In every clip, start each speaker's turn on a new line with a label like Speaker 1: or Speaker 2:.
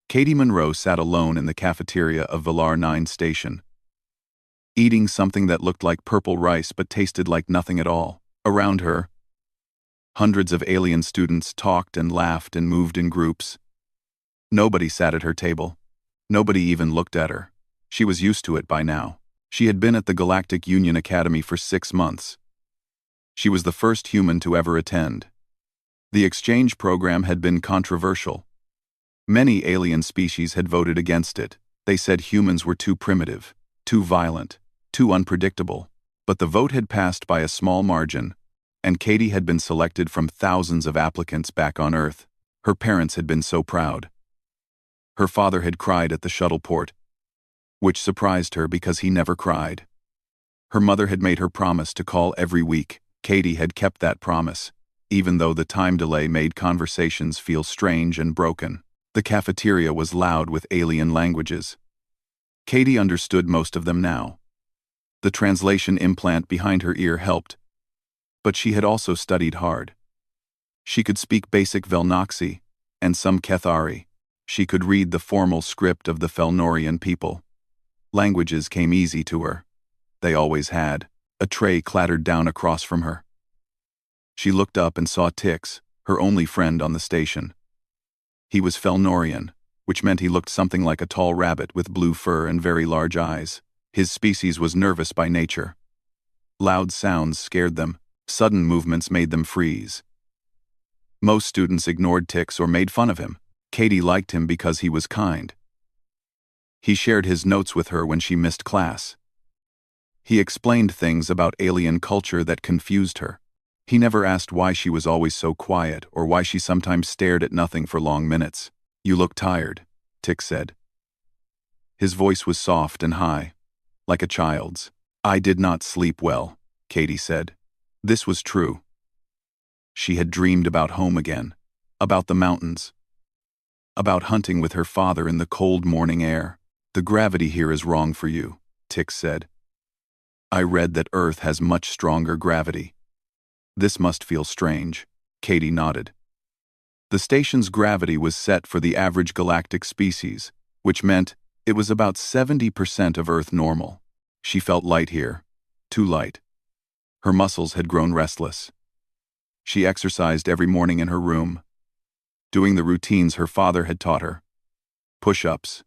Speaker 1: Katie Monroe sat alone in the cafeteria of Villar 9 Station, eating something that looked like purple rice but tasted like nothing at all. Around her, hundreds of alien students talked and laughed and moved in groups. Nobody sat at her table. Nobody even looked at her. She was used to it by now. She had been at the Galactic Union Academy for 6 months. She was the first human to ever attend. The exchange program had been controversial. Many alien species had voted against it. They said humans were too primitive, too violent, too unpredictable. But the vote had passed by a small margin, and Katie had been selected from thousands of applicants back on Earth. Her parents had been so proud. Her father had cried at the shuttle port, which surprised her because he never cried. Her mother had made her promise to call every week. Katie had kept that promise, even though the time delay made conversations feel strange and broken. The cafeteria was loud with alien languages. Katie understood most of them now. The translation implant behind her ear helped, but she had also studied hard. She could speak basic Velnoxi and some Kethari. She could read the formal script of the Felnorian people. Languages came easy to her. They always had. A tray clattered down across from her. She looked up and saw Tix, her only friend on the station. He was Felnorian, which meant he looked something like a tall rabbit with blue fur and very large eyes. His species was nervous by nature. Loud sounds scared them. Sudden movements made them freeze. Most students ignored Tix or made fun of him. Katie liked him because he was kind. He shared his notes with her when she missed class. He explained things about alien culture that confused her. He never asked why she was always so quiet or why she sometimes stared at nothing for long minutes. "You look tired," Tix said. His voice was soft and high, like a child's. "I did not sleep well," Katie said. This was true. She had dreamed about home again, about the mountains, about hunting with her father in the cold morning air. "The gravity here is wrong for you," Tix said. "I read that Earth has much stronger gravity." "This must feel strange," Katie nodded. The station's gravity was set for the average galactic species, which meant it was about 70% of Earth normal. She felt light here, too light. Her muscles had grown restless. She exercised every morning in her room, doing the routines her father had taught her. Push-ups,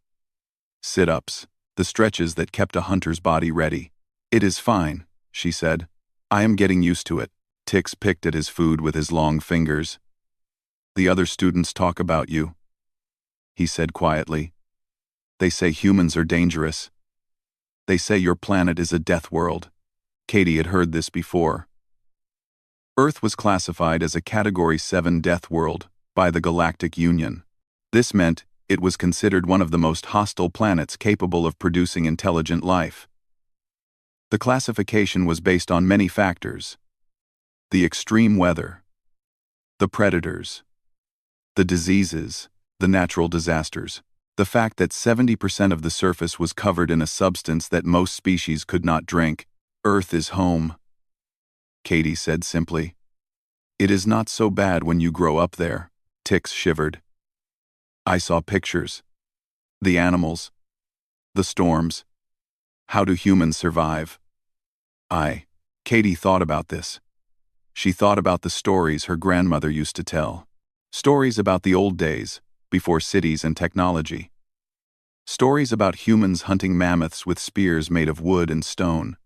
Speaker 1: sit-ups, the stretches that kept a hunter's body ready. "It is fine," she said. "I am getting used to it." Tix picked at his food with his long fingers. "The other students talk about you," he said quietly. "They say humans are dangerous. They say your planet is a death world." Katie had heard this before. Earth was classified as a Category 7 death world by the Galactic Union. This meant it was considered one of the most hostile planets capable of producing intelligent life. The classification was based on many factors: the extreme weather, the predators, the diseases, the natural disasters, the fact that 70% of the surface was covered in a substance that most species could not drink. "Earth is home," Katie said simply. "It is not so bad when you grow up there." Tix shivered. "I saw pictures. The animals. The storms. How do humans survive?" Katie thought about this. She thought about the stories her grandmother used to tell. Stories about the old days, before cities and technology. Stories about humans hunting mammoths with spears made of wood and stone.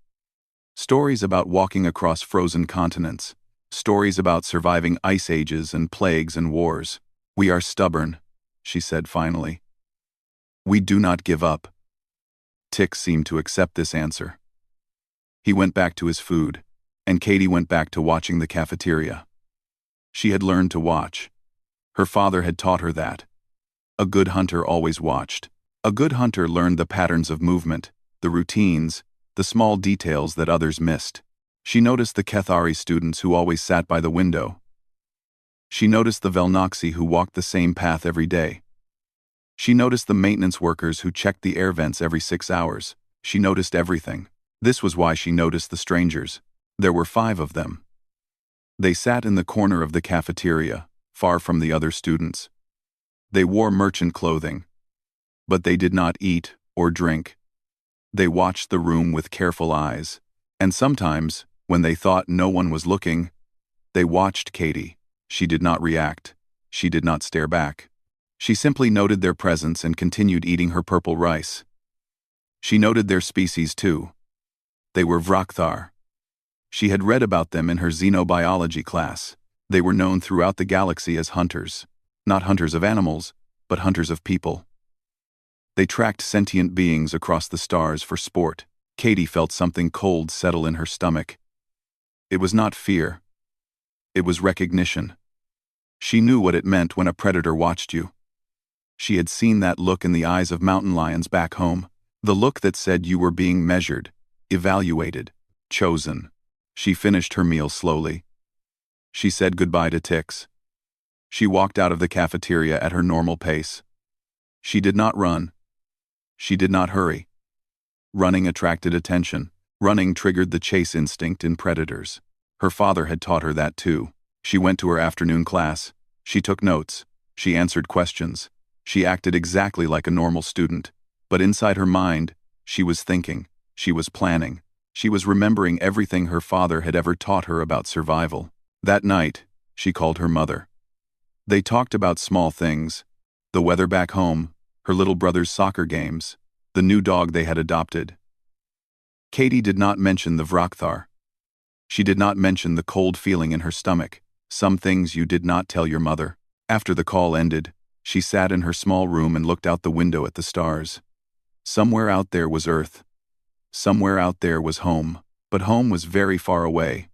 Speaker 1: Stories about walking across frozen continents. Stories about surviving ice ages and plagues and wars. "We are stubborn," she said finally. "We do not give up." Tix seemed to accept this answer. He went back to his food, and Katie went back to watching the cafeteria. She had learned to watch. Her father had taught her that. A good hunter always watched. A good hunter learned the patterns of movement, the routines, the small details that others missed. She noticed the Kethari students who always sat by the window. She noticed the Velnoxi who walked the same path every day. She noticed the maintenance workers who checked the air vents every 6 hours. She noticed everything. This was why she noticed the strangers. There were 5 of them. They sat in the corner of the cafeteria, far from the other students. They wore merchant clothing, But they did not eat or drink. They watched the room with careful eyes. And sometimes, when they thought no one was looking, they watched Katie. She did not react. She did not stare back. She simply noted their presence and continued eating her purple rice. She noted their species too. They were Vrakthar. She had read about them in her xenobiology class. They were known throughout the galaxy as hunters. Not hunters of animals, but hunters of people. They tracked sentient beings across the stars for sport. Katie felt something cold settle in her stomach. It was not fear. It was recognition. She knew what it meant when a predator watched you. She had seen that look in the eyes of mountain lions back home, the look that said you were being measured, evaluated, chosen. She finished her meal slowly. She said goodbye to Tix. She walked out of the cafeteria at her normal pace. She did not run. She did not hurry. Running attracted attention. Running triggered the chase instinct in predators. Her father had taught her that too. She went to her afternoon class. She took notes. She answered questions. She acted exactly like a normal student. But inside her mind, she was thinking. She was planning. She was remembering everything her father had ever taught her about survival. That night, she called her mother. They talked about small things. The weather back home, her little brother's soccer games, the new dog they had adopted. Katie did not mention the Vrakthar. She did not mention the cold feeling in her stomach. Some things you did not tell your mother. After the call ended, she sat in her small room and looked out the window at the stars. Somewhere out there was Earth. Somewhere out there was home. But home was very far away.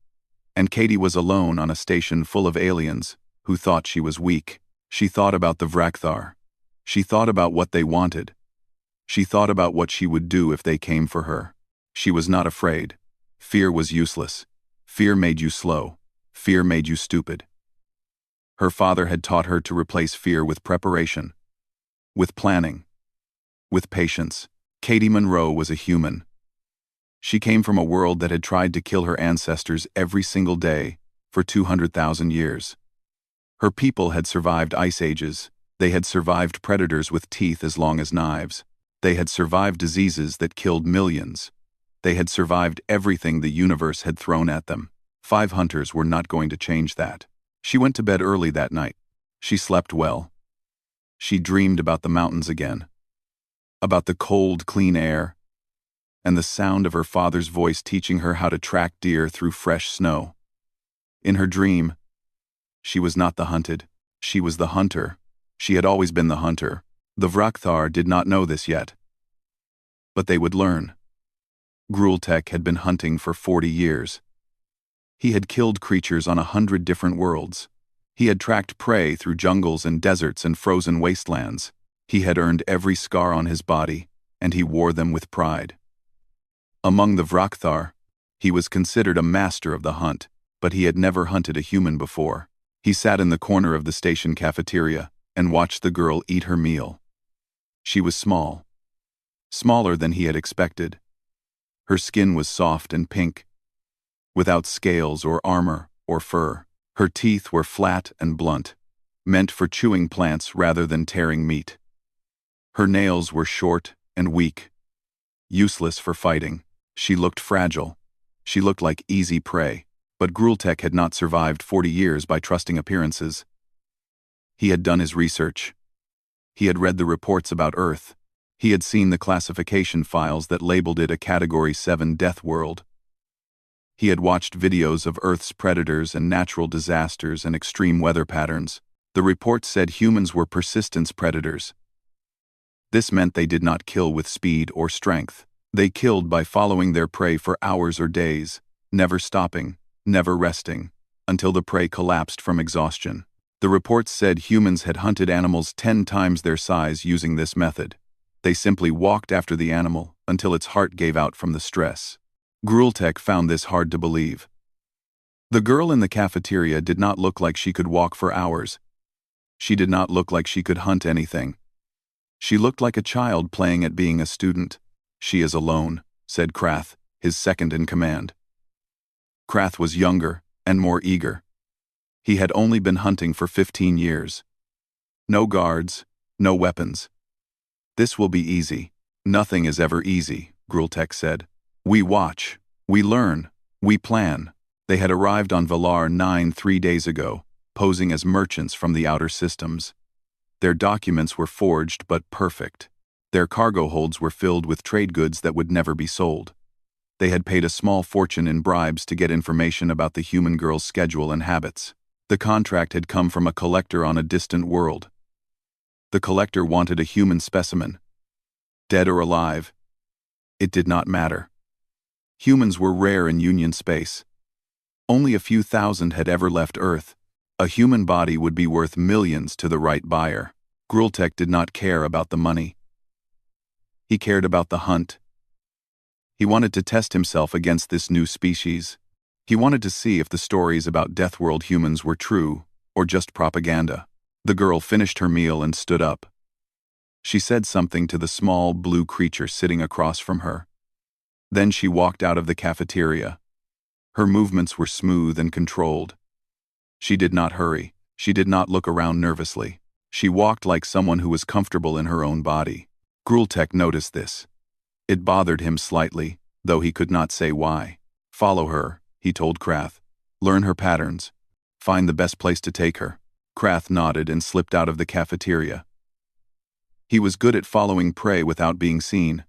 Speaker 1: And Katie was alone on a station full of aliens who thought she was weak. She thought about the Vrakthar. She thought about what they wanted. She thought about what she would do if they came for her. She was not afraid. Fear was useless. Fear made you slow. Fear made you stupid. Her father had taught her to replace fear with preparation, with planning, with patience. Katie Monroe was a human. She came from a world that had tried to kill her ancestors every single day for 200,000 years. Her people had survived ice ages. They had survived predators with teeth as long as knives. They had survived diseases that killed millions. They had survived everything the universe had thrown at them. 5 hunters were not going to change that. She went to bed early that night. She slept well. She dreamed about the mountains again, about the cold, clean air, and the sound of her father's voice teaching her how to track deer through fresh snow. In her dream, she was not the hunted. She was the hunter. She had always been the hunter. The Vrakthar did not know this yet. But they would learn. Grultek had been hunting for 40 years. He had killed creatures on 100 different worlds. He had tracked prey through jungles and deserts and frozen wastelands. He had earned every scar on his body, and he wore them with pride. Among the Vrakthar, he was considered a master of the hunt, but he had never hunted a human before. He sat in the corner of the station cafeteria and watched the girl eat her meal. She was small. Smaller than he had expected. Her skin was soft and pink, without scales or armor or fur. Her teeth were flat and blunt, meant for chewing plants rather than tearing meat. Her nails were short and weak, useless for fighting. She looked fragile. She looked like easy prey. But Grultek had not survived 40 years by trusting appearances. He had done his research. He had read the reports about Earth. He had seen the classification files that labeled it a Category 7 Deathworld. He had watched videos of Earth's predators and natural disasters and extreme weather patterns. The reports said humans were persistence predators. This meant they did not kill with speed or strength. They killed by following their prey for hours or days, never stopping, never resting, until the prey collapsed from exhaustion. The reports said humans had hunted animals 10 times their size using this method. They simply walked after the animal until its heart gave out from the stress. Grultek found this hard to believe. The girl in the cafeteria did not look like she could walk for hours. She did not look like she could hunt anything. She looked like a child playing at being a student. "She is alone," said Krath, his second in command. Krath was younger and more eager. He had only been hunting for 15 years. No guards, no weapons. This will be easy. Nothing is ever easy, Grultek said. We watch. We learn. We plan. They had arrived on Valar 9 3 days ago, posing as merchants from the outer systems. Their documents were forged but perfect. Their cargo holds were filled with trade goods that would never be sold. They had paid a small fortune in bribes to get information about the human girl's schedule and habits. The contract had come from a collector on a distant world. The collector wanted a human specimen. Dead or alive, it did not matter. Humans were rare in Union space. Only a few thousand had ever left Earth. A human body would be worth millions to the right buyer. Grultek did not care about the money. He cared about the hunt. He wanted to test himself against this new species. He wanted to see if the stories about Deathworld humans were true or just propaganda. The girl finished her meal and stood up. She said something to the small blue creature sitting across from her. Then she walked out of the cafeteria. Her movements were smooth and controlled. She did not hurry. She did not look around nervously. She walked like someone who was comfortable in her own body. Grultek noticed this. It bothered him slightly, though he could not say why. Follow her, he told Krath. Learn her patterns. Find the best place to take her. Krath nodded and slipped out of the cafeteria. He was good at following prey without being seen.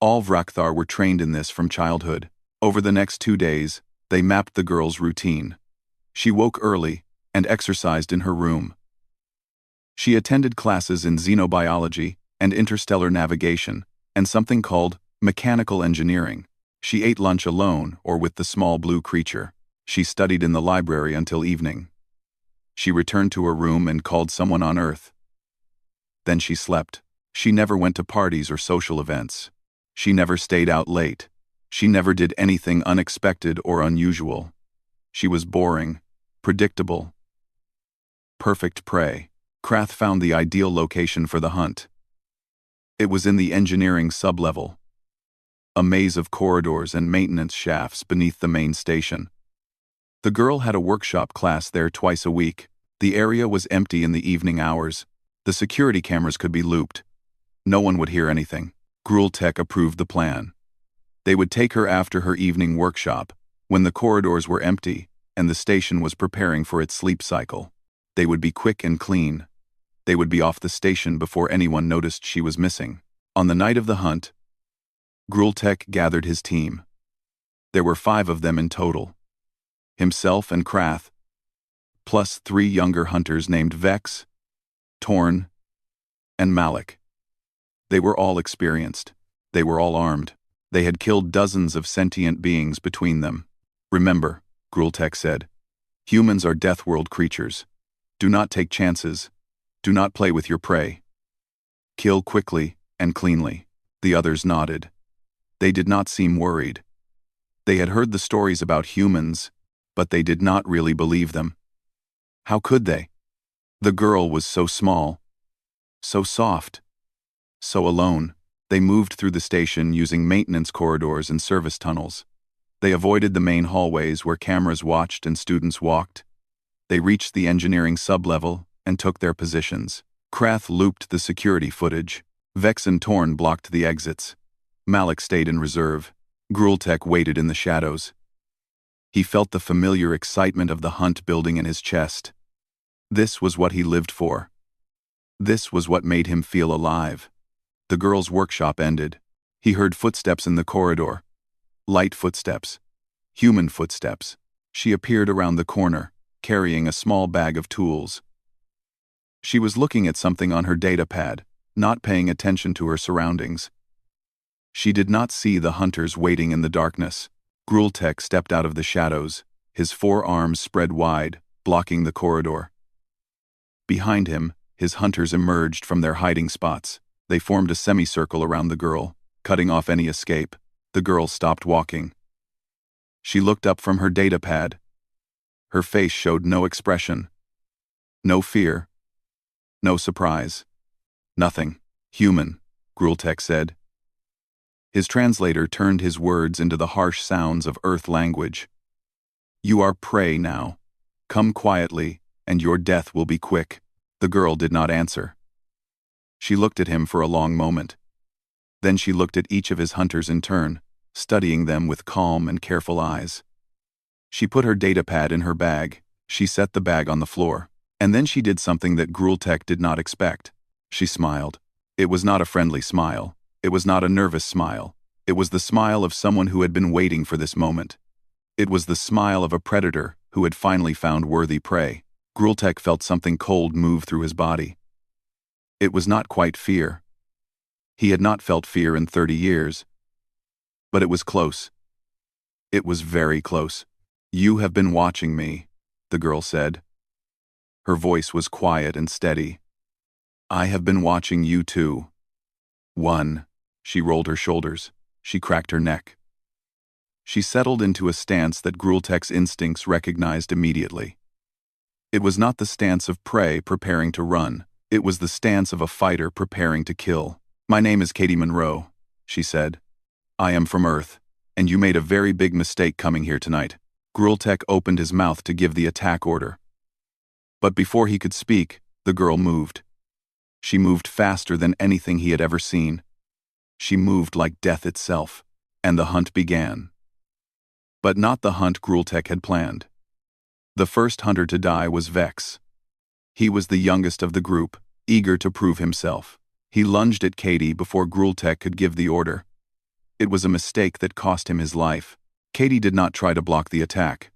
Speaker 1: All Vrakthar were trained in this from childhood. Over the next 2 days, they mapped the girl's routine. She woke early and exercised in her room. She attended classes in xenobiology and interstellar navigation, and something called mechanical engineering. She ate lunch alone or with the small blue creature. She studied in the library until evening. She returned to her room and called someone on Earth. Then she slept. She never went to parties or social events. She never stayed out late. She never did anything unexpected or unusual. She was boring, predictable. Perfect prey. Krath found the ideal location for the hunt. It was in the engineering sublevel, a maze of corridors and maintenance shafts beneath the main station. The girl had a workshop class there twice a week. The area was empty in the evening hours. The security cameras could be looped. No one would hear anything. Grultek approved the plan. They would take her after her evening workshop, when the corridors were empty and the station was preparing for its sleep cycle. They would be quick and clean. They would be off the station before anyone noticed she was missing. On the night of the hunt, Grultek gathered his team. There were 5 of them in total. Himself and Krath, plus 3 younger hunters named Vex, Torn, and Malik. They were all experienced. They were all armed. They had killed dozens of sentient beings between them. Remember, Grultek said, humans are Deathworld creatures. Do not take chances. Do not play with your prey. Kill quickly and cleanly. The others nodded. They did not seem worried. They had heard the stories about humans, but they did not really believe them. How could they? The girl was so small, so soft, so alone. They moved through the station using maintenance corridors and service tunnels. They avoided the main hallways where cameras watched and students walked. They reached the engineering sublevel and took their positions. Krath looped the security footage. Vex and Torn blocked the exits. Malik stayed in reserve. Grultek waited in the shadows. He felt the familiar excitement of the hunt building in his chest. This was what he lived for. This was what made him feel alive. The girl's workshop ended. He heard footsteps in the corridor. Light footsteps. Human footsteps. She appeared around the corner, carrying a small bag of tools. She was looking at something on her datapad, not paying attention to her surroundings. She did not see the hunters waiting in the darkness. Grultek stepped out of the shadows, his 4 arms spread wide, blocking the corridor. Behind him, his hunters emerged from their hiding spots. They formed a semicircle around the girl, cutting off any escape. The girl stopped walking. She looked up from her datapad. Her face showed no expression. No fear. No surprise. Nothing. Human, Grultek said. His translator turned his words into the harsh sounds of Earth language. You are prey now. Come quietly, and your death will be quick. The girl did not answer. She looked at him for a long moment. Then she looked at each of his hunters in turn, studying them with calm and careful eyes. She put her datapad in her bag. She set the bag on the floor. And then she did something that Grueltech did not expect. She smiled. It was not a friendly smile. It was not a nervous smile. It was the smile of someone who had been waiting for this moment. It was the smile of a predator who had finally found worthy prey. Grueltech felt something cold move through his body. It was not quite fear. He had not felt fear in 30 years. But it was close. It was very close. "You have been watching me," the girl said. Her voice was quiet and steady. "I have been watching you too." "One." She rolled her shoulders. She cracked her neck. She settled into a stance that Grueltech's instincts recognized immediately. It was not the stance of prey preparing to run. It was the stance of a fighter preparing to kill. "My name is Katie Monroe," she said. "I am from Earth, and you made a very big mistake coming here tonight." Grueltech opened his mouth to give the attack order. But before he could speak, the girl moved. She moved faster than anything he had ever seen. She moved like death itself, and the hunt began. But not the hunt Grueltech had planned. The first hunter to die was Vex. He was the youngest of the group, eager to prove himself. He lunged at Katie before Grueltech could give the order. It was a mistake that cost him his life. Katie did not try to block the attack.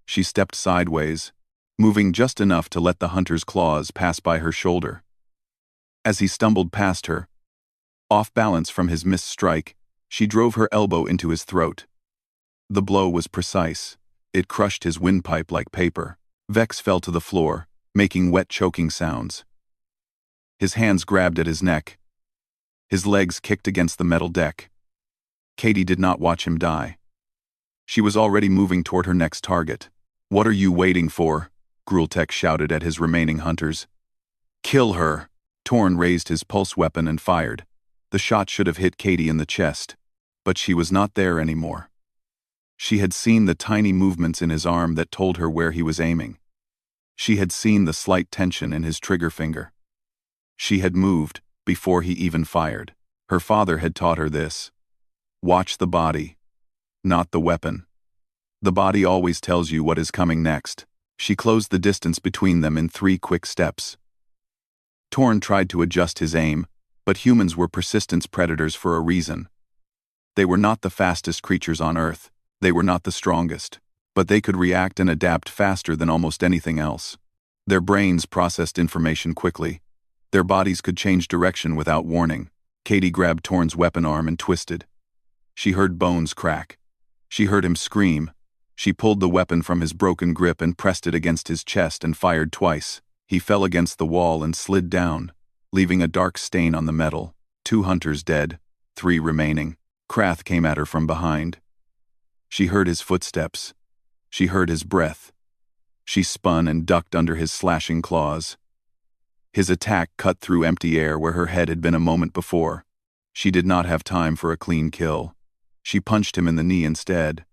Speaker 1: She stepped sideways, moving just enough to let the hunter's claws pass by her shoulder. As he stumbled past her, off balance from his missed strike, she drove her elbow into his throat. The blow was precise. It crushed his windpipe like paper. Vex fell to the floor, making wet choking sounds. His hands grabbed at his neck. His legs kicked against the metal deck. Katie did not watch him die. She was already moving toward her next target. "What are you waiting for?" Grueltech shouted at his remaining hunters. "Kill her!" Torn raised his pulse weapon and fired. The shot should have hit Katie in the chest, but she was not there anymore. She had seen the tiny movements in his arm that told her where he was aiming. She had seen the slight tension in his trigger finger. She had moved before he even fired. Her father had taught her this. Watch the body, not the weapon. The body always tells you what is coming next. She closed the distance between them in 3 quick steps. Torn tried to adjust his aim, but humans were persistence predators for a reason. They were not the fastest creatures on Earth. They were not the strongest, but they could react and adapt faster than almost anything else. Their brains processed information quickly. Their bodies could change direction without warning. Katie grabbed Torn's weapon arm and twisted. She heard bones crack. She heard him scream. She pulled the weapon from his broken grip and pressed it against his chest and fired twice. He fell against the wall and slid down, leaving a dark stain on the metal. 2 hunters dead, 3 remaining. Krath came at her from behind. She heard his footsteps. She heard his breath. She spun and ducked under his slashing claws. His attack cut through empty air where her head had been a moment before. She did not have time for a clean kill. She punched him in the knee instead.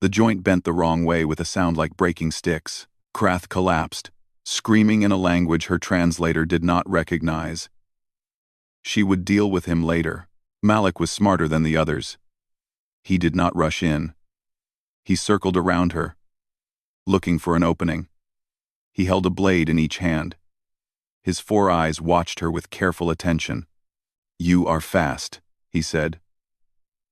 Speaker 1: The joint bent the wrong way with a sound like breaking sticks. Krath collapsed, screaming in a language her translator did not recognize. She would deal with him later. Malik was smarter than the others. He did not rush in. He circled around her, looking for an opening. He held a blade in each hand. His 4 eyes watched her with careful attention. "You are fast," he said.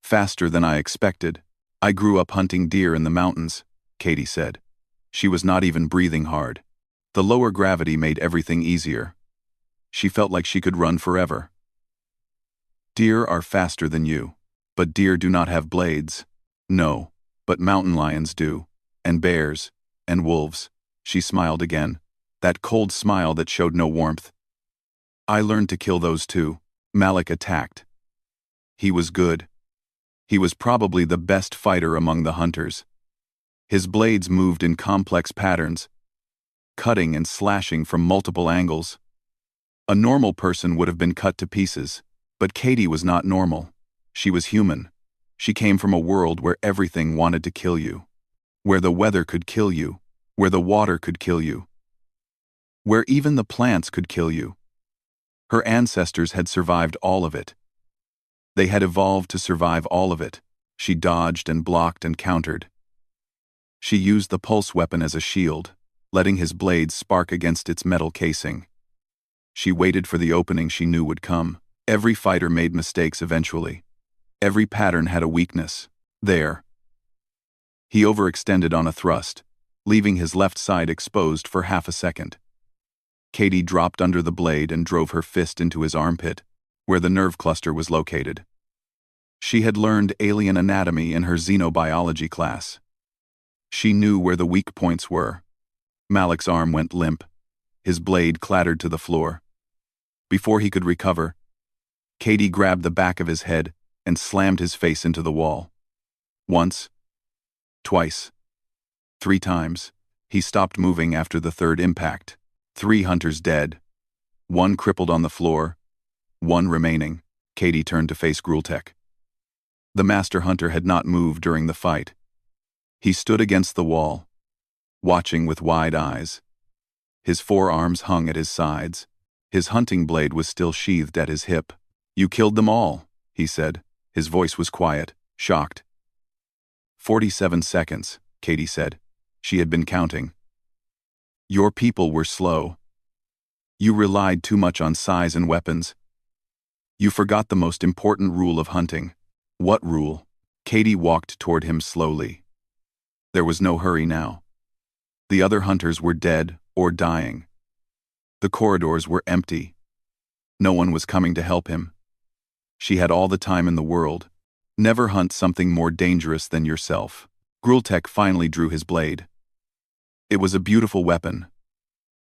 Speaker 1: "Faster than I expected. I grew up hunting deer in the mountains," Katie said. She was not even breathing hard. The lower gravity made everything easier. She felt like she could run forever. "Deer are faster than you, but deer do not have blades." "No, but mountain lions do, and bears, and wolves." She smiled again, that cold smile that showed no warmth. "I learned to kill those too." Malik attacked. He was good. He was probably the best fighter among the hunters. His blades moved in complex patterns, cutting and slashing from multiple angles. A normal person would have been cut to pieces, but Katie was not normal. She was human. She came from a world where everything wanted to kill you, where the weather could kill you, where the water could kill you, where even the plants could kill you. Her ancestors had survived all of it. They had evolved to survive all of it. She dodged and blocked and countered. She used the pulse weapon as a shield, letting his blades spark against its metal casing. She waited for the opening she knew would come. Every fighter made mistakes eventually. Every pattern had a weakness. There. He overextended on a thrust, leaving his left side exposed for half a second. Katie dropped under the blade and drove her fist into his armpit, where the nerve cluster was located. She had learned alien anatomy in her xenobiology class. She knew where the weak points were. Malik's arm went limp. His blade clattered to the floor. Before he could recover, Katie grabbed the back of his head and slammed his face into the wall. Once. Twice. 3 times. He stopped moving after the third impact. 3 hunters dead. 1 crippled on the floor. 1 remaining. Katie turned to face Grultek. The master hunter had not moved during the fight. He stood against the wall, watching with wide eyes. His forearms hung at his sides. His hunting blade was still sheathed at his hip. "You killed them all," he said. His voice was quiet, shocked. 47 seconds, Katie said. She had been counting. "Your people were slow. You relied too much on size and weapons. You forgot the most important rule of hunting." "What rule?" Katie walked toward him slowly. There was no hurry now. The other hunters were dead or dying. The corridors were empty. No one was coming to help him. She had all the time in the world. Never hunt something more dangerous than yourself. Grultek finally drew his blade. It was a beautiful weapon,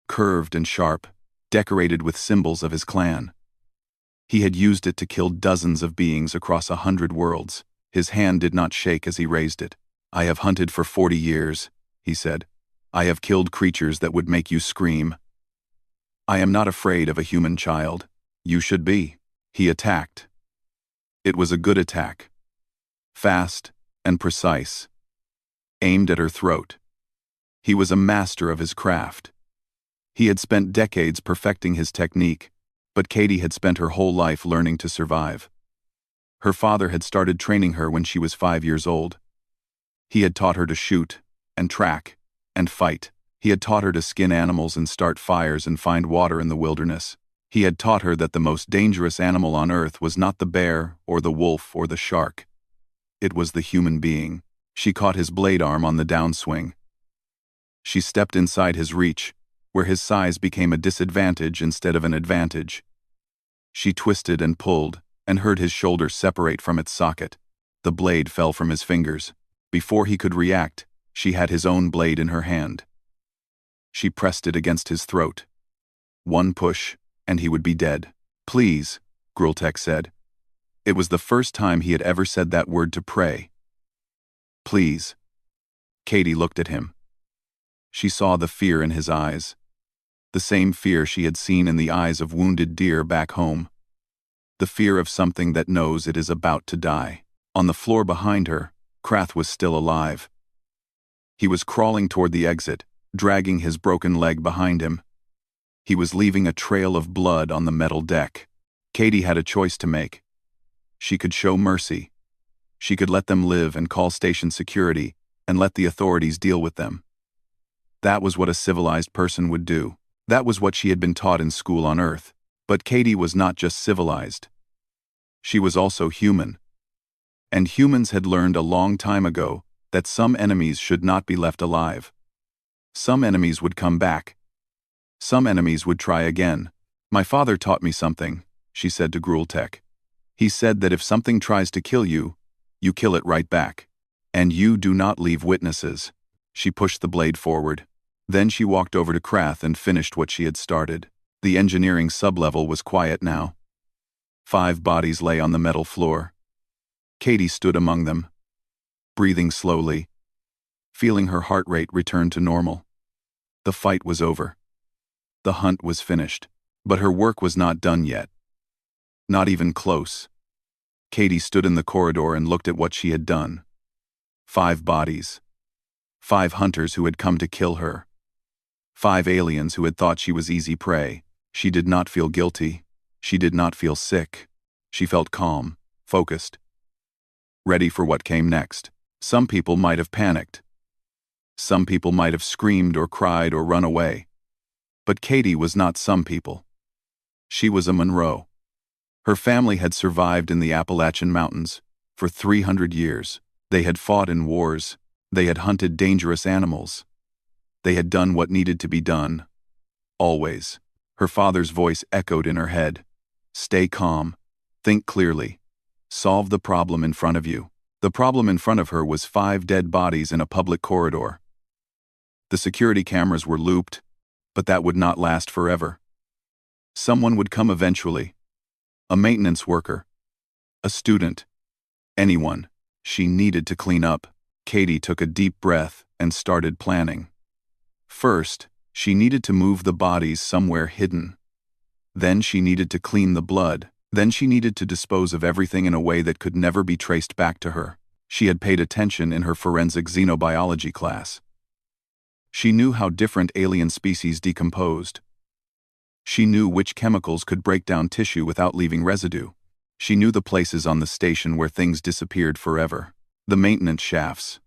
Speaker 1: curved and sharp, decorated with symbols of his clan. He had used it to kill dozens of beings across 100 worlds. His hand did not shake as he raised it. "I have hunted for 40 years, he said. "I have killed creatures that would make you scream. I am not afraid of a human child. You should be." He attacked. It was a good attack. Fast and precise. Aimed at her throat. He was a master of his craft. He had spent decades perfecting his technique, but Katie had spent her whole life learning to survive. Her father had started training her when she was 5 years old. He had taught her to shoot, and track, and fight. He had taught her to skin animals and start fires and find water in the wilderness. He had taught her that the most dangerous animal on Earth was not the bear, or the wolf, or the shark. It was the human being. She caught his blade arm on the downswing. She stepped inside his reach, where his size became a disadvantage instead of an advantage. She twisted and pulled, and heard his shoulder separate from its socket. The blade fell from his fingers. Before he could react, she had his own blade in her hand. She pressed it against his throat. 1 push, and he would be dead. "Please," Grultek said. It was the first time he had ever said that word to prey. "Please." Katie looked at him. She saw the fear in his eyes. The same fear she had seen in the eyes of wounded deer back home. The fear of something that knows it is about to die. On the floor behind her, Krath was still alive. He was crawling toward the exit, dragging his broken leg behind him. He was leaving a trail of blood on the metal deck. Katie had a choice to make. She could show mercy. She could let them live and call station security and let the authorities deal with them. That was what a civilized person would do. That was what she had been taught in school on Earth. But Katie was not just civilized. She was also human. And humans had learned a long time ago that some enemies should not be left alive. Some enemies would come back. Some enemies would try again. "My father taught me something," she said to Grultek. "He said that if something tries to kill you, you kill it right back. And you do not leave witnesses." She pushed the blade forward. Then she walked over to Krath and finished what she had started. The engineering sublevel was quiet now. 5 bodies lay on the metal floor. Katie stood among them, breathing slowly, feeling her heart rate return to normal. The fight was over. The hunt was finished. But her work was not done yet. Not even close. Katie stood in the corridor and looked at what she had done. 5 bodies. 5 hunters who had come to kill her. 5 aliens who had thought she was easy prey. She did not feel guilty. She did not feel sick. She felt calm, focused, ready for what came next. Some people might have panicked. Some people might have screamed or cried or run away. But Katie was not some people. She was a Monroe. Her family had survived in the Appalachian Mountains for 300 years. They had fought in wars. They had hunted dangerous animals. They had done what needed to be done. Always. Her father's voice echoed in her head. Stay calm. Think clearly. Solve the problem in front of you. The problem in front of her was 5 dead bodies in a public corridor. The security cameras were looped, but that would not last forever. Someone would come eventually. A maintenance worker. A student. Anyone. She needed to clean up. Katie took a deep breath and started planning. First, she needed to move the bodies somewhere hidden. Then she needed to clean the blood. Then she needed to dispose of everything in a way that could never be traced back to her. She had paid attention in her forensic xenobiology class. She knew how different alien species decomposed. She knew which chemicals could break down tissue without leaving residue. She knew the places on the station where things disappeared forever. The maintenance shafts.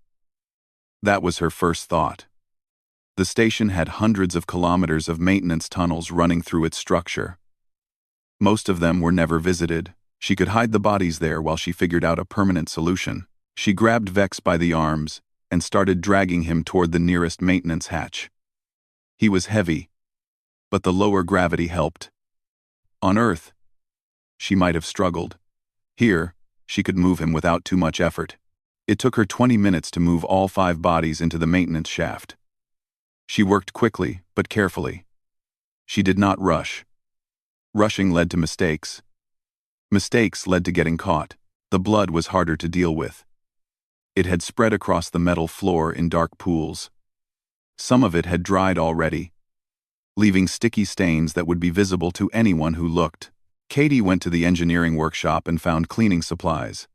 Speaker 1: That was her first thought. The station had hundreds of kilometers of maintenance tunnels running through its structure. Most of them were never visited. She could hide the bodies there while she figured out a permanent solution. She grabbed Vex by the arms and started dragging him toward the nearest maintenance hatch. He was heavy, but the lower gravity helped. On Earth, she might have struggled. Here, she could move him without too much effort. It took her 20 minutes to move all 5 bodies into the maintenance shaft. She worked quickly, but carefully. She did not rush. Rushing led to mistakes. Mistakes led to getting caught. The blood was harder to deal with. It had spread across the metal floor in dark pools. Some of it had dried already, leaving sticky stains that would be visible to anyone who looked. Katie went to the engineering workshop and found cleaning supplies.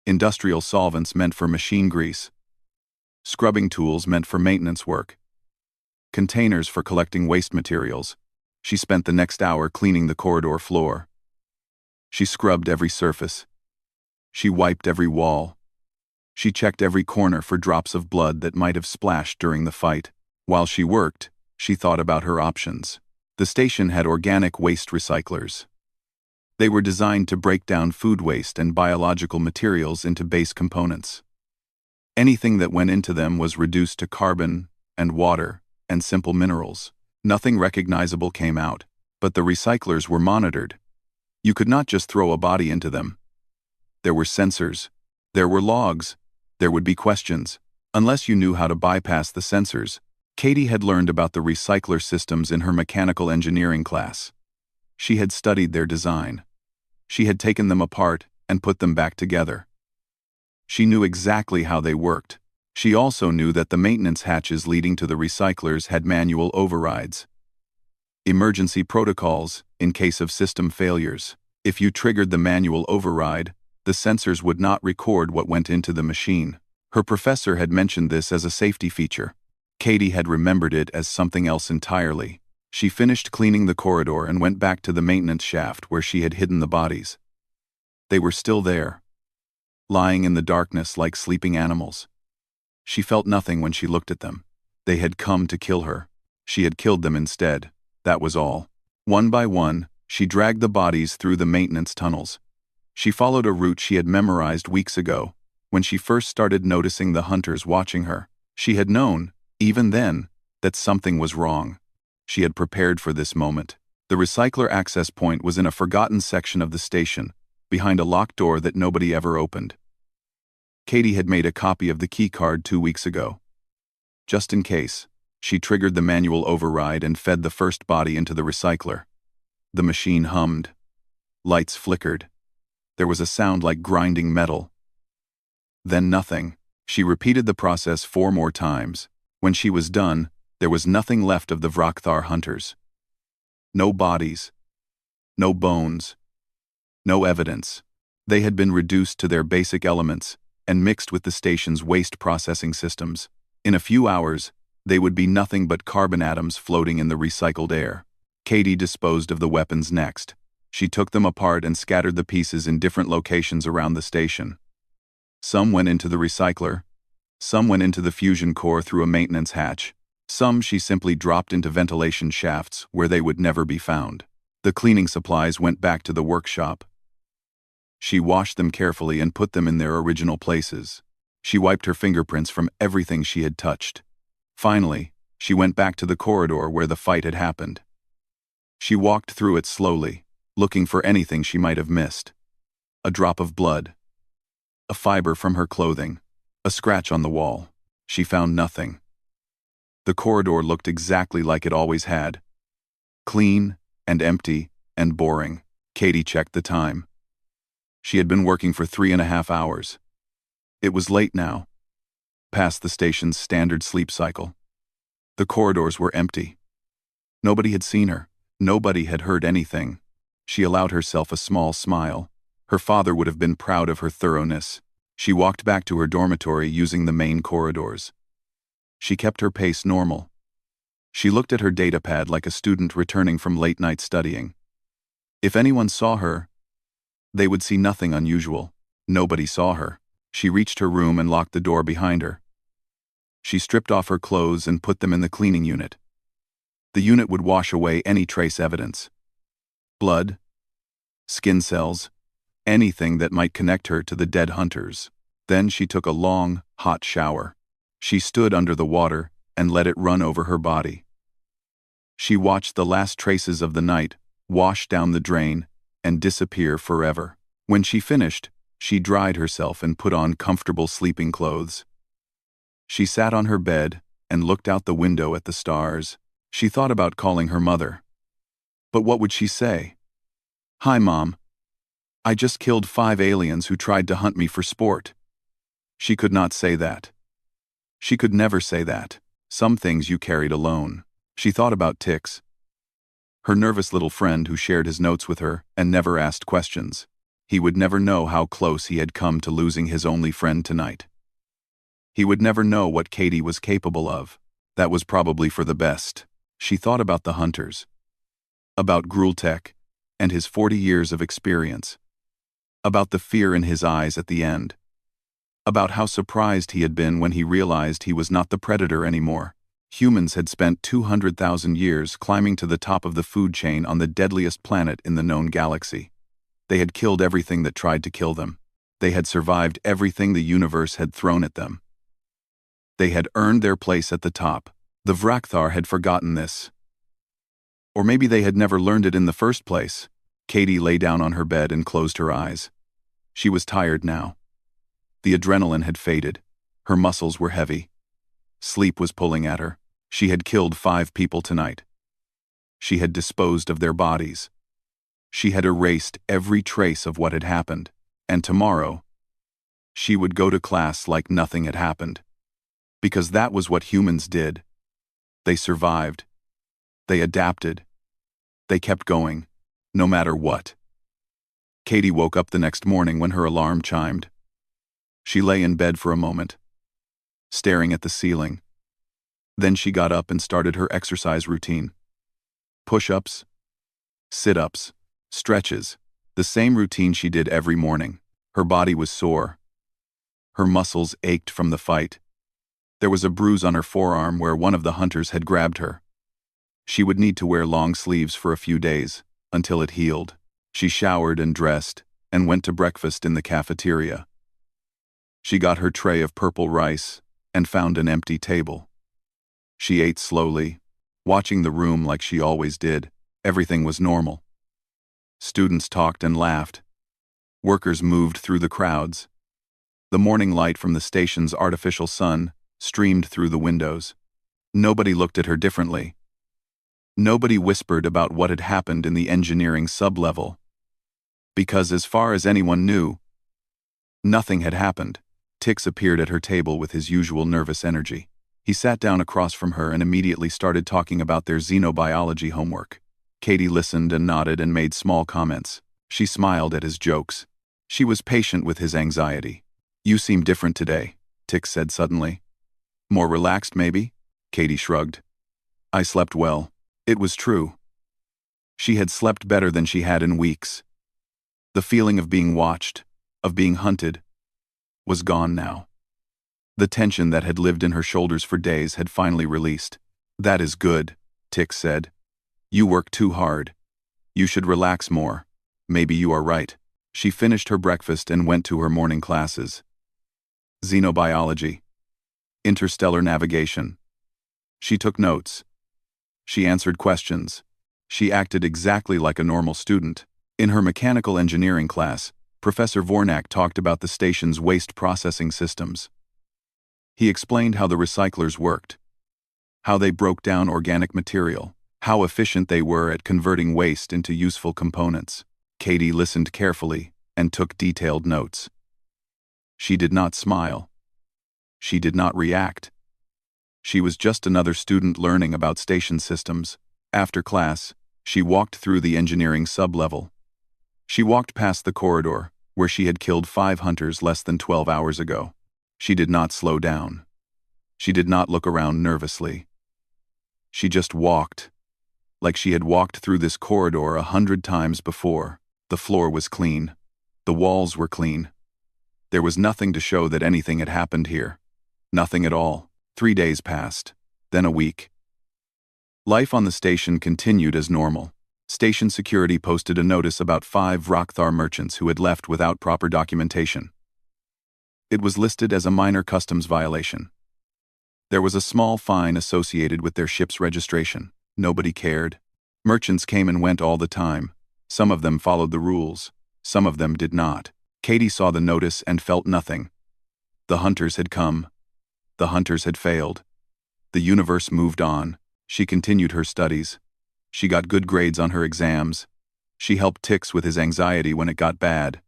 Speaker 1: Industrial solvents meant for machine grease. Scrubbing tools meant for maintenance work. Containers for collecting waste materials. She spent the next hour cleaning the corridor floor. She scrubbed every surface. She wiped every wall. She checked every corner for drops of blood that might have splashed during the fight. While she worked, she thought about her options. The station had organic waste recyclers. They were designed to break down food waste and biological materials into base components. Anything that went into them was reduced to carbon and water and simple minerals. Nothing recognizable came out, but the recyclers were monitored. You could not just throw a body into them. There were sensors. There were logs. There would be questions. Unless you knew how to bypass the sensors. Katie had learned about the recycler systems in her mechanical engineering class. She had studied their design. She had taken them apart and put them back together. She knew exactly how they worked. She also knew that the maintenance hatches leading to the recyclers had manual overrides. Emergency protocols in case of system failures. If you triggered the manual override, the sensors would not record what went into the machine. Her professor had mentioned this as a safety feature. Katie had remembered it as something else entirely. She finished cleaning the corridor and went back to the maintenance shaft where she had hidden the bodies. They were still there, lying in the darkness like sleeping animals. She felt nothing when she looked at them. They had come to kill her. She had killed them instead. That was all. One by one, she dragged the bodies through the maintenance tunnels. She followed a route she had memorized weeks ago, when she first started noticing the hunters watching her. She had known, even then, that something was wrong. She had prepared for this moment. The recycler access point was in a forgotten section of the station, behind a locked door that nobody ever opened. Katie had made a copy of the keycard 2 weeks ago. Just in case, she triggered the manual override and fed the first body into the recycler. The machine hummed. Lights flickered. There was a sound like grinding metal. Then nothing. She repeated the process 4 more times. When she was done, there was nothing left of the Vrakthar hunters. No bodies. No bones. No evidence. They had been reduced to their basic elements and mixed with the station's waste processing systems. In a few hours, they would be nothing but carbon atoms floating in the recycled air. Katie disposed of the weapons next. She took them apart and scattered the pieces in different locations around the station. Some went into the recycler. Some went into the fusion core through a maintenance hatch. Some she simply dropped into ventilation shafts where they would never be found. The cleaning supplies went back to the workshop. She washed them carefully and put them in their original places. She wiped her fingerprints from everything she had touched. Finally, she went back to the corridor where the fight had happened. She walked through it slowly, looking for anything she might have missed. A drop of blood. A fiber from her clothing. A scratch on the wall. She found nothing. The corridor looked exactly like it always had. Clean, and empty, and boring. Katie checked the time. She had been working for 3.5 hours. It was late now, past the station's standard sleep cycle. The corridors were empty. Nobody had seen her. Nobody had heard anything. She allowed herself a small smile. Her father would have been proud of her thoroughness. She walked back to her dormitory using the main corridors. She kept her pace normal. She looked at her datapad like a student returning from late-night studying. If anyone saw her, they would see nothing unusual. Nobody saw her. She reached her room and locked the door behind her. She stripped off her clothes and put them in the cleaning unit. The unit would wash away any trace evidence. Blood, skin cells, anything that might connect her to the dead hunters. Then she took a long, hot shower. She stood under the water and let it run over her body. She watched the last traces of the night wash down the drain and disappear forever. When she finished, she dried herself and put on comfortable sleeping clothes. She sat on her bed and looked out the window at the stars. She thought about calling her mother. But what would she say? "Hi, Mom. I just killed 5 aliens who tried to hunt me for sport." She could not say that. She could never say that. Some things you carried alone. She thought about Tix, her nervous little friend who shared his notes with her and never asked questions. He would never know how close he had come to losing his only friend tonight. He would never know what Katie was capable of. That was probably for the best. She thought about the hunters. About Grultek and his 40 years of experience. About the fear in his eyes at the end. About how surprised he had been when he realized he was not the predator anymore. Humans had spent 200,000 years climbing to the top of the food chain on the deadliest planet in the known galaxy. They had killed everything that tried to kill them. They had survived everything the universe had thrown at them. They had earned their place at the top. The Vrakthar had forgotten this. Or maybe they had never learned it in the first place. Katie lay down on her bed and closed her eyes. She was tired now. The adrenaline had faded. Her muscles were heavy. Sleep was pulling at her. She had killed 5 people tonight. She had disposed of their bodies. She had erased every trace of what had happened. And tomorrow, she would go to class like nothing had happened. Because that was what humans did. They survived. They adapted. They kept going, no matter what. Katie woke up the next morning when her alarm chimed. She lay in bed for a moment, staring at the ceiling. Then she got up and started her exercise routine. Push-ups, sit-ups, stretches, the same routine she did every morning. Her body was sore. Her muscles ached from the fight. There was a bruise on her forearm where one of the hunters had grabbed her. She would need to wear long sleeves for a few days, until it healed. She showered and dressed, and went to breakfast in the cafeteria. She got her tray of purple rice, and found an empty table. She ate slowly, watching the room like she always did. Everything was normal. Students talked and laughed. Workers moved through the crowds. The morning light from the station's artificial sun streamed through the windows. Nobody looked at her differently. Nobody whispered about what had happened in the engineering sublevel. Because as far as anyone knew, nothing had happened. Tix appeared at her table with his usual nervous energy. He sat down across from her and immediately started talking about their xenobiology homework. Katie listened and nodded and made small comments. She smiled at his jokes. She was patient with his anxiety. "You seem different today," Tix said suddenly. "More relaxed, maybe?" Katie shrugged. "I slept well." It was true. She had slept better than she had in weeks. The feeling of being watched, of being hunted, was gone now. The tension that had lived in her shoulders for days had finally released. "That is good," Tix said. "You work too hard. You should relax more. Maybe you are right." She finished her breakfast and went to her morning classes. Xenobiology. Interstellar navigation. She took notes. She answered questions. She acted exactly like a normal student. In her mechanical engineering class, Professor Vornak talked about the station's waste processing systems. He explained how the recyclers worked, how they broke down organic material, how efficient they were at converting waste into useful components. Katie listened carefully and took detailed notes. She did not smile. She did not react. She was just another student learning about station systems. After class, she walked through the engineering sub-level. She walked past the corridor, where she had killed 5 hunters less than 12 hours ago. She did not slow down. She did not look around nervously. She just walked, like she had walked through this corridor 100 times before. The floor was clean. The walls were clean. There was nothing to show that anything had happened here. Nothing at all. 3 days passed, then a week. Life on the station continued as normal. Station security posted a notice about 5 Rockthar merchants who had left without proper documentation. It was listed as a minor customs violation. There was a small fine associated with their ship's registration. Nobody cared. Merchants came and went all the time. Some of them followed the rules. Some of them did not. Katie saw the notice and felt nothing. The hunters had come. The hunters had failed. The universe moved on. She continued her studies. She got good grades on her exams. She helped Tix with his anxiety when it got bad.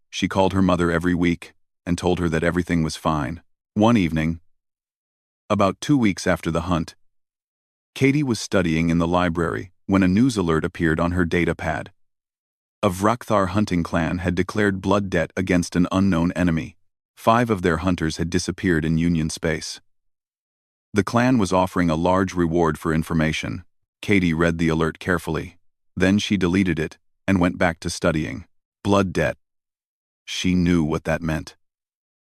Speaker 1: She called her mother every week and told her that everything was fine. One evening, about 2 weeks after the hunt, Katie was studying in the library when a news alert appeared on her data pad. A Vrockthar hunting clan had declared blood debt against an unknown enemy. 5 of their hunters had disappeared in Union space. The clan was offering a large reward for information. Katie read the alert carefully. Then she deleted it and went back to studying. Blood debt. She knew what that meant.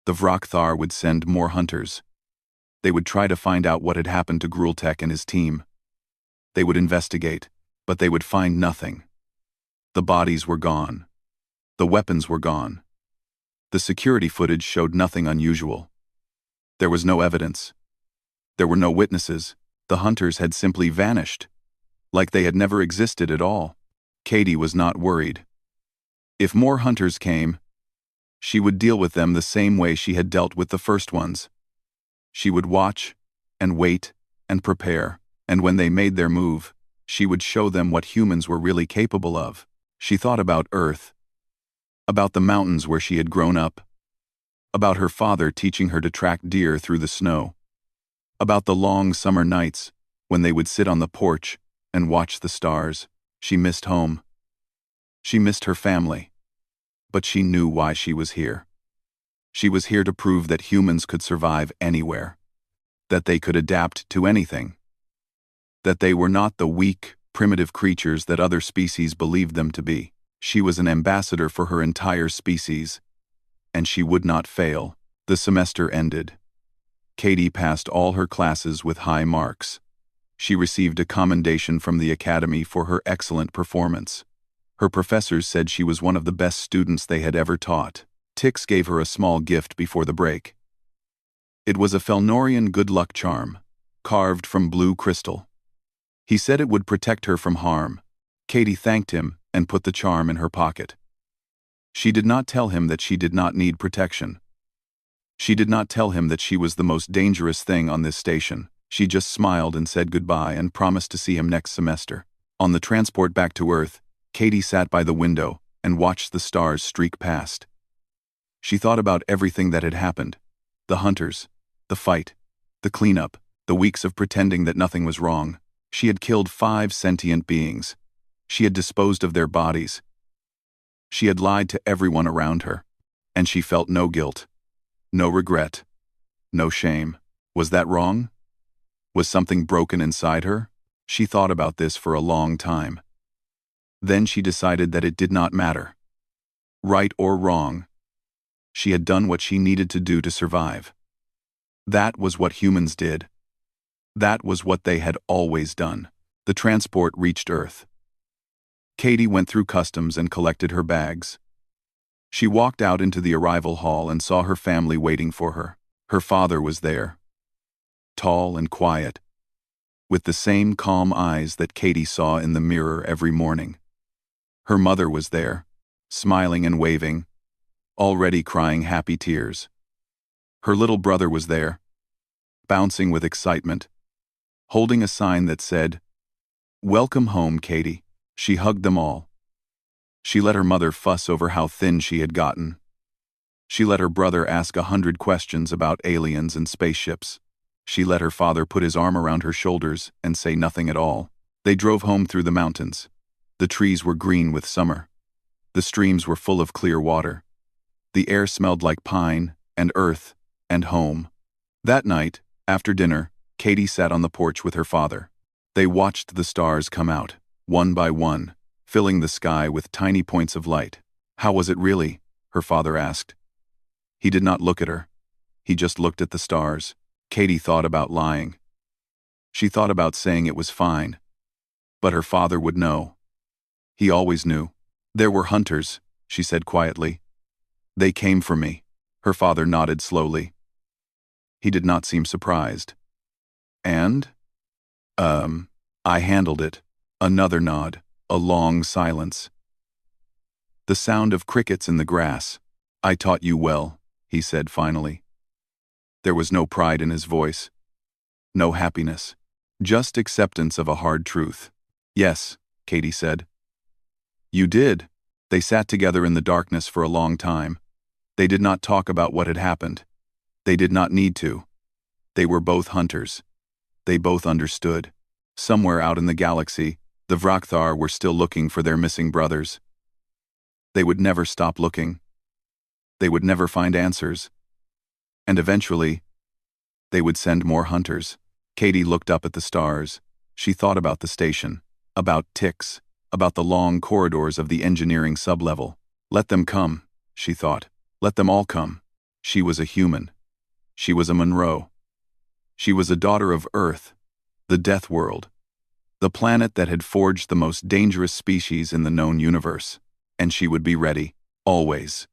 Speaker 1: The Vrockthar would send more hunters. They would try to find out what had happened to Grultek and his team. They would investigate, but they would find nothing. The bodies were gone. The weapons were gone. The security footage showed nothing unusual. There was no evidence. There were no witnesses. The hunters had simply vanished, like they had never existed at all. Katie was not worried. If more hunters came, she would deal with them the same way she had dealt with the first ones. She would watch and wait and prepare, and when they made their move, she would show them what humans were really capable of. She thought about Earth, about the mountains where she had grown up, about her father teaching her to track deer through the snow, about the long summer nights when they would sit on the porch and watch the stars. She missed home. She missed her family. But she knew why she was here. She was here to prove that humans could survive anywhere, that they could adapt to anything, that they were not the weak, primitive creatures that other species believed them to be. She was an ambassador for her entire species, and she would not fail. The semester ended. Katie passed all her classes with high marks. She received a commendation from the Academy for her excellent performance. Her professors said she was one of the best students they had ever taught. Tix gave her a small gift before the break. It was a Felnorian good luck charm, carved from blue crystal. He said it would protect her from harm. Katie thanked him and put the charm in her pocket. She did not tell him that she did not need protection. She did not tell him that she was the most dangerous thing on this station. She just smiled and said goodbye and promised to see him next semester. On the transport back to Earth, Katie sat by the window and watched the stars streak past. She thought about everything that had happened. The hunters, the fight, the cleanup, the weeks of pretending that nothing was wrong. She had killed 5 sentient beings. She had disposed of their bodies. She had lied to everyone around her, and she felt no guilt, no regret, no shame. Was that wrong? Was something broken inside her? She thought about this for a long time. Then she decided that it did not matter. Right or wrong, she had done what she needed to do to survive. That was what humans did. That was what they had always done. The transport reached Earth. Katie went through customs and collected her bags. She walked out into the arrival hall and saw her family waiting for her. Her father was there, tall and quiet, with the same calm eyes that Katie saw in the mirror every morning. Her mother was there, smiling and waving, already crying happy tears. Her little brother was there, bouncing with excitement, holding a sign that said, "Welcome home, Katie." She hugged them all. She let her mother fuss over how thin she had gotten. She let her brother ask 100 questions about aliens and spaceships. She let her father put his arm around her shoulders and say nothing at all. They drove home through the mountains. The trees were green with summer. The streams were full of clear water. The air smelled like pine and earth and home. That night, after dinner, Katie sat on the porch with her father. They watched the stars come out, one by one, filling the sky with tiny points of light. "How was it really?" her father asked. He did not look at her. He just looked at the stars. Katie thought about lying. She thought about saying it was fine. But her father would know. He always knew. "There were hunters," she said quietly. "They came for me." Her father nodded slowly. He did not seem surprised. "And?" I handled it." Another nod, a long silence. The sound of crickets in the grass. "I taught you well," he said finally. There was no pride in his voice. No happiness. Just acceptance of a hard truth. "Yes," Katie said. "You did." They sat together in the darkness for a long time. They did not talk about what had happened. They did not need to. They were both hunters. They both understood. Somewhere out in the galaxy, the Vrakthar were still looking for their missing brothers. They would never stop looking. They would never find answers. And eventually, they would send more hunters. Katie looked up at the stars. She thought about the station, about ticks, about the long corridors of the engineering sublevel. Let them come, she thought. Let them all come. She was a human. She was a Monroe. She was a daughter of Earth, the Deathworld, the planet that had forged the most dangerous species in the known universe. And she would be ready, always.